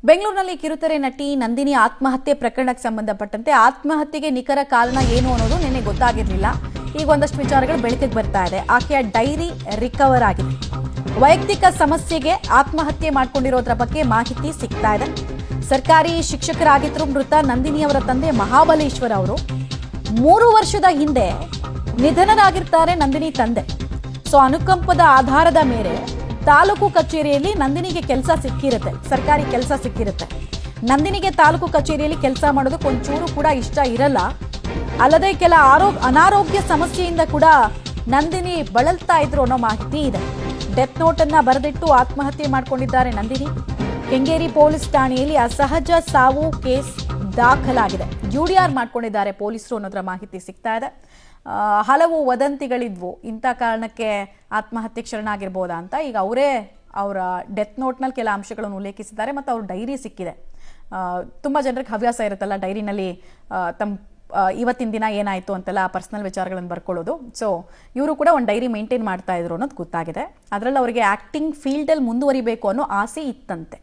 ಬೆಂಗಳೂರಿನಲ್ಲಿ ಕಿರುತೆರೆ ನಟಿ ನಂದಿನಿ ಆತ್ಮಹತ್ಯೆ ಪ್ರಕರಣಕ್ಕೆ ಸಂಬಂಧಪಟ್ಟಂತೆ ಆತ್ಮಹತ್ಯೆಗೆ ನಿಖರ ಕಾರಣ ಏನು ಅನ್ನೋದು ನಿನ್ನೆ ಗೊತ್ತಾಗಿರಲಿಲ್ಲ. ಈಗ ಒಂದಷ್ಟು ವಿಚಾರಗಳು ಬೆಳಕಿಗೆ ಬರ್ತಾ ಇದೆ. ಆಕೆಯ ಡೈರಿ ರಿಕವರ್ ಆಗಿದೆ. ವೈಯಕ್ತಿಕ ಸಮಸ್ಯೆಗೆ ಆತ್ಮಹತ್ಯೆ ಮಾಡಿಕೊಂಡಿರೋದ್ರ ಬಗ್ಗೆ ಮಾಹಿತಿ ಸಿಗ್ತಾ ಇದೆ. ಸರ್ಕಾರಿ ಶಿಕ್ಷಕರಾಗಿದ್ರು ಮೃತ ನಂದಿನಿ ಅವರ ತಂದೆ ಮಹಾಬಲೇಶ್ವರ ಅವರು 3 ವರ್ಷದ ಹಿಂದೆ ನಿಧನರಾಗಿರ್ತಾರೆ ನಂದಿನಿ ತಂದೆ. ಸೊ ಅನುಕಂಪದ ಆಧಾರದ ಮೇಲೆ ತಾಲೂಕು ಕಚೇರಿಯಲ್ಲಿ ನಂದಿನಿಗೆ ಕೆಲಸ ಸಿಕ್ಕಿರುತ್ತೆ, ಸರ್ಕಾರಿ ಕೆಲಸ ಸಿಕ್ಕಿರುತ್ತೆ. ನಂದಿನಿಗೆ ತಾಲೂಕು ಕಚೇರಿಯಲ್ಲಿ ಕೆಲಸ ಮಾಡೋದಕ್ಕೆ ಒಂಚೂರು ಕೂಡ ಇಷ್ಟ ಇರಲ್ಲ. ಅಲ್ಲದೆ ಕೆಲ ಅನಾರೋಗ್ಯ ಸಮಸ್ಯೆಯಿಂದ ಕೂಡ ನಂದಿನಿ ಬಳಲ್ತಾ ಇದ್ರು ಅನ್ನೋ ಮಾಹಿತಿ ಇದೆ. ಡೆತ್ ನೋಟ್ ಅನ್ನ ಬರೆದಿಟ್ಟು ಆತ್ಮಹತ್ಯೆ ಮಾಡಿಕೊಂಡಿದ್ದಾರೆ ನಂದಿನಿ. ಕೆಂಗೇರಿ ಪೊಲೀಸ್ ಠಾಣೆಯಲ್ಲಿ ಅಸಹಜ ಸಾವು ಕೇಸ್ ದಾಖಲಾಗಿದೆ. ಯುಡಿಆರ್ ಮಾಡ್ಕೊಂಡಿದ್ದಾರೆ ಪೊಲೀಸರು ಅನ್ನೋದ್ರ ಮಾಹಿತಿ ಸಿಗ್ತಾ ಇದೆ. ಹಲವು ವದಂತಿಗಳಿದ್ವು, ಇಂಥ ಕಾರಣಕ್ಕೆ ಆತ್ಮಹತ್ಯೆಗೆ ಶರಣಾಗಿರ್ಬೋದಾ ಅಂತ. ಈಗ ಅವರೇ ಅವರ ಡೆತ್ ನೋಟ್ನಲ್ಲಿ ಕೆಲ ಅಂಶಗಳನ್ನು ಉಲ್ಲೇಖಿಸಿದ್ದಾರೆ ಮತ್ತು ಅವ್ರ ಡೈರಿ ಸಿಕ್ಕಿದೆ. ತುಂಬ ಜನರಿಗೆ ಹವ್ಯಾಸ ಇರುತ್ತಲ್ಲ ಡೈರಿನಲ್ಲಿ ತಮ್ಮ ಇವತ್ತಿನ ದಿನ ಏನಾಯಿತು ಅಂತೆಲ್ಲ ಪರ್ಸನಲ್ ವಿಚಾರಗಳನ್ನು ಬರ್ಕೊಳ್ಳೋದು. ಸೊ ಇವರು ಕೂಡ ಒಂದು ಡೈರಿ ಮೇಂಟೈನ್ ಮಾಡ್ತಾ ಇದ್ರು ಅನ್ನೋದು ಗೊತ್ತಾಗಿದೆ. ಅದರಲ್ಲಿ ಅವರಿಗೆ ಆ್ಯಕ್ಟಿಂಗ್ ಫೀಲ್ಡಲ್ಲಿ ಮುಂದುವರಿಬೇಕು ಅನ್ನೋ ಆಸೆ ಇತ್ತಂತೆ.